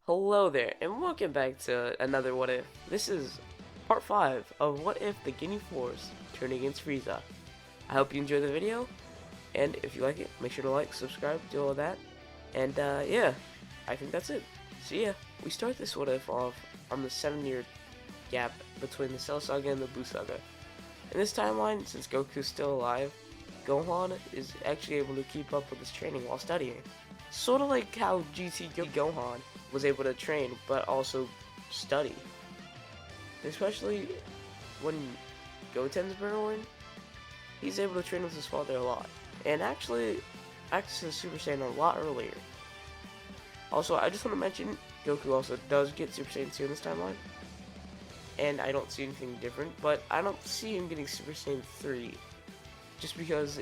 Hello there, and welcome back to another What If. This is part 5 of What If the Ginyu Force turned against Frieza. I hope you enjoy the video, and if you like it, make sure to like, subscribe, do all that. And yeah, I think that's it. So yeah, we start this What If off on the 7-year gap between the Cell Saga and the Buu Saga. In this timeline, since Goku's still alive, Gohan is actually able to keep up with his training while studying. Sort of like how GT Gohan was able to train but also study. Especially when Goten's born, he's able to train with his father a lot. And actually accesses Super Saiyan a lot earlier. Also, I just want to mention, Goku also does get Super Saiyan 2 in this timeline. And I don't see anything different, but I don't see him getting Super Saiyan 3. Just because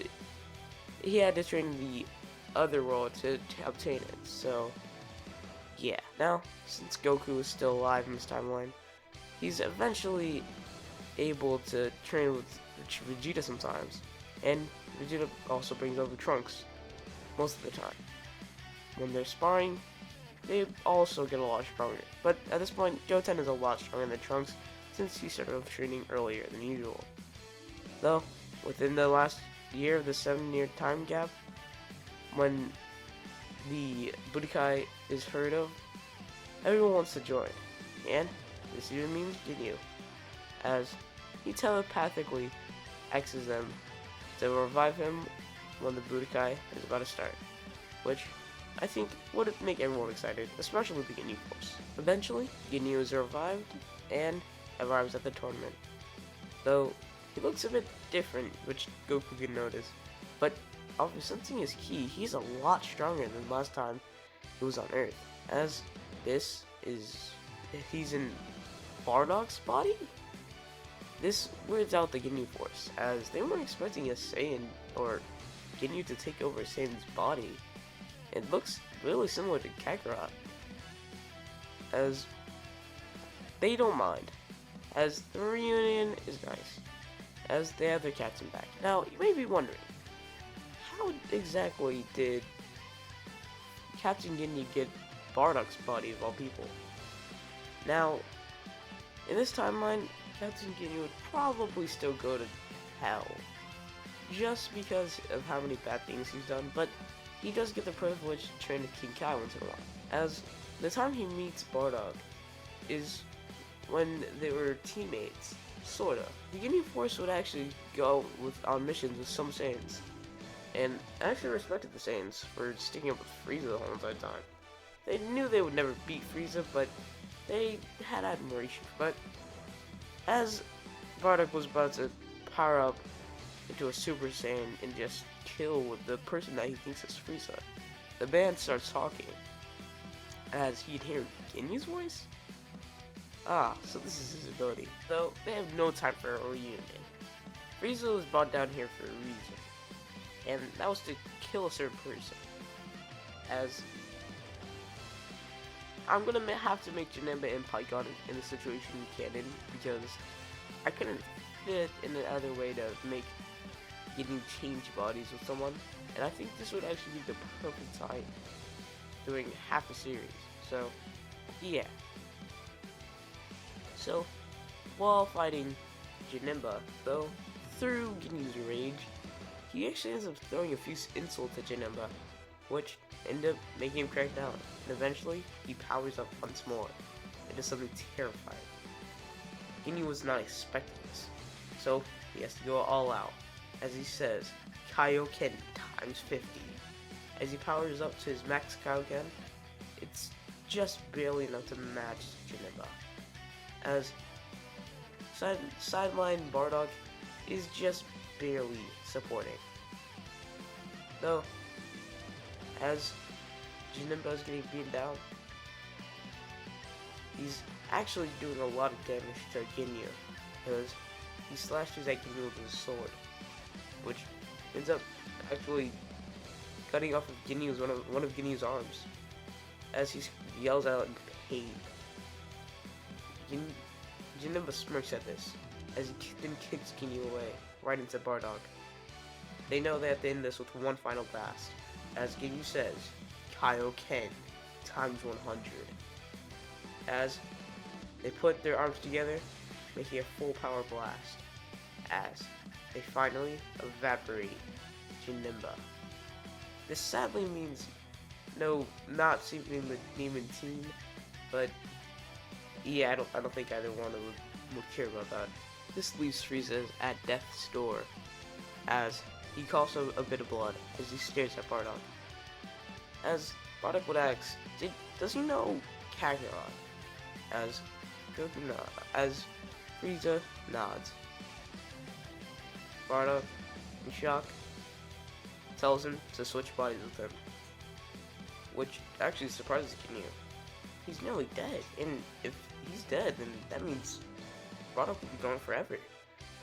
he had to train the other world to obtain it, so yeah. Now, since Goku is still alive in this timeline, he's eventually able to train with Vegeta sometimes, and Vegeta also brings over Trunks most of the time. When they're sparring, they also get a lot stronger, but at this point, Goten is a lot stronger than Trunks since he started off training earlier than usual. Though, within the last year of the 7-year time gap, when the Budokai is heard of, everyone wants to join, and this even means Ginyu, as he telepathically asks them to revive him when the Budokai is about to start, which I think would make everyone excited, especially the Ginyu Force. Eventually, Ginyu is revived and arrives at the tournament, though he looks a bit different, which Goku can notice, but sensing his ki, he's a lot stronger than last time he was on Earth, as he's in Bardock's body? This weirds out the Ginyu Force, as they weren't expecting a Saiyan or Ginyu to take over Saiyan's body. It looks really similar to Kakarot, as they don't mind, as the reunion is nice, as they have their captain back. Now, you may be wondering, how exactly did Captain Ginyu get Bardock's body of all people? Now, in this timeline, Captain Ginyu would probably still go to hell, just because of how many bad things he's done, but he does get the privilege to train with King Kai once in a while, as the time he meets Bardock is when they were teammates, sorta. The Ginyu Force would actually go on missions with some Saiyans, and I actually respected the Saiyans for sticking up with Frieza the whole entire time. They knew they would never beat Frieza, but they had admiration. But as Bardock was about to power up into a Super Saiyan and just kill with the person that he thinks is Frieza, the band starts talking, as he'd hear Ginyu's voice? Ah, so this is his ability. Though, they have no time for a reunion. Frieza was brought down here for a reason, and that was to kill a certain person. As I'm gonna have to make Janemba and Pikkon in the situation canon, because I couldn't fit in another way to make getting change bodies with someone, and I think this would actually be the perfect time doing half a series. So yeah. So while fighting Janemba, though, through Ginyu's rage, he actually ends up throwing a few insults at Janemba, which end up making him crack down, and eventually he powers up once more into something terrifying. Ginyu was not expecting this, so he has to go all out, as he says, Kaioken times 50. As he powers up to his max Kaioken, it's just barely enough to match Janemba, as sideline Bardock is just barely supporting. Though, as Janemba is getting beaten down, he's actually doing a lot of damage to Ginyu, because he slashes at Ginyu with his sword, which ends up actually cutting off of one of Ginyu's arms, as he yells out in pain. Janemba smirks at this, as he then kicks Ginyu away, right into Bardock. They know they have to end this with one final blast, as Ginyu says, Kaioken times 100. as they put their arms together, making a full power blast, as they finally evaporate Janemba. This sadly means no, not saving the demon team, but yeah, I don't think either one would care about that. This leaves Frieza at death's door, as he coughs a bit of blood as he stares at Bardock. As Bardock would ask, does he know Kakarot? As as Frieza nods. Bardock, in shock, tells him to switch bodies with him, which actually surprises Ginyu. He's nearly dead, and if he's dead, then that means Bardock will be gone forever,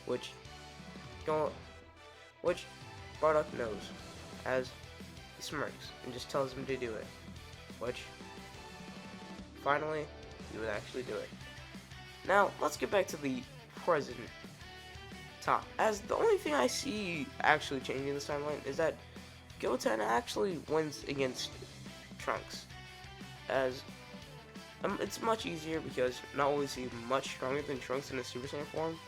which Bardock knows, as he smirks and just tells him to do it, which finally he would actually do it. Now let's get back to the present time, as the only thing I see actually changing this timeline is that Goten actually wins against Trunks, as it's much easier because not only is he much stronger than Trunks in his Super Saiyan form,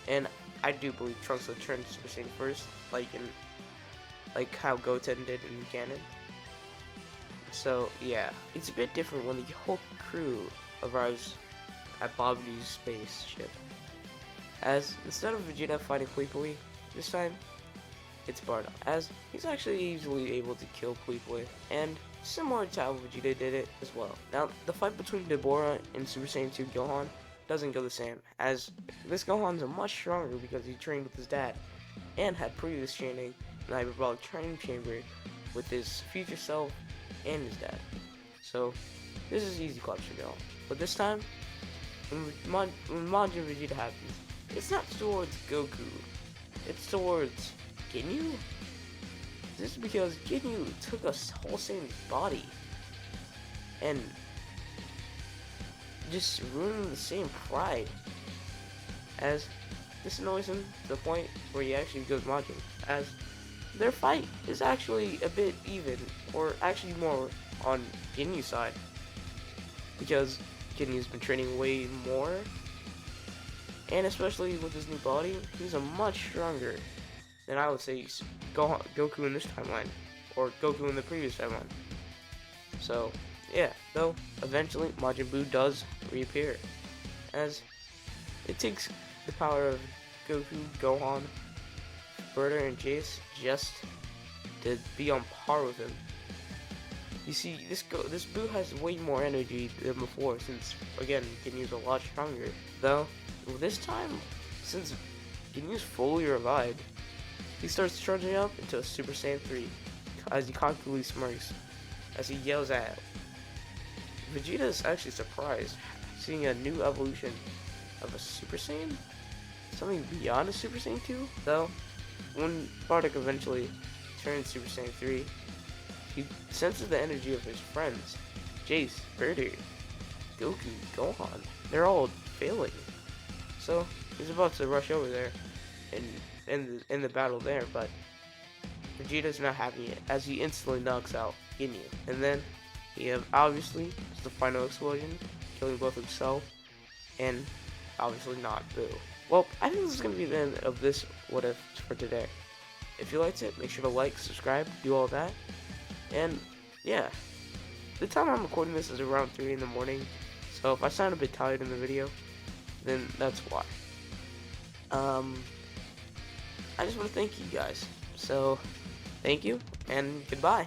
and I do believe Trunks will turn Super Saiyan first, like how Goten did in canon. So yeah, it's a bit different when the whole crew arrives at Babi's spaceship, as instead of Vegeta fighting Pui, this time it's Bardock, as he's actually easily able to kill Pui, and similar to how Vegeta did it as well. Now, the fight between Deborah and Super Saiyan 2 Gohan doesn't go the same, as this Gohan's much stronger because he trained with his dad, and had previous training in the hyperbolic training chamber with his future self and his dad. So, this is easy claps for Gohan. But this time, when Majin Vegeta happens, it's not towards Goku, it's towards Ginyu? This is because Ginyu took a whole Saiyan's body and just ruined the same pride, as this annoys him to the point where he actually goes Majin, as their fight is actually a bit even, or actually more on Ginyu's side, because Ginyu's been training way more, and especially with his new body, he's a much stronger than I would say Goku in this timeline, or Goku in the previous timeline. So, yeah, though, eventually Majin Buu does reappear, as it takes the power of Goku, Gohan, Berta, and Jace just to be on par with him. You see, this Buu has way more energy than before, since, again, Ginyu's a lot stronger. Though, this time, since Ginyu's fully revived, he starts charging up into a Super Saiyan 3, as he cockily smirks, as he yells at Vegeta is actually surprised, seeing a new evolution of a Super Saiyan? Something beyond a Super Saiyan 2? Though, when Bardock eventually turns Super Saiyan 3, he senses the energy of his friends, Jace, Berta, Goku, Gohan. They're all failing. So, he's about to rush over there and in the battle there, but Vegeta's not having it, as he instantly knocks out Ginyu. And then he obviously is the final explosion, killing both himself and obviously not Boo. Well, I think this is going to be the end of this What If for today. If you liked it, make sure to like, subscribe, do all that. And yeah, the time I'm recording this is around 3 in the morning, so if I sound a bit tired in the video, then that's why. I just want to thank you guys. So, thank you, and goodbye.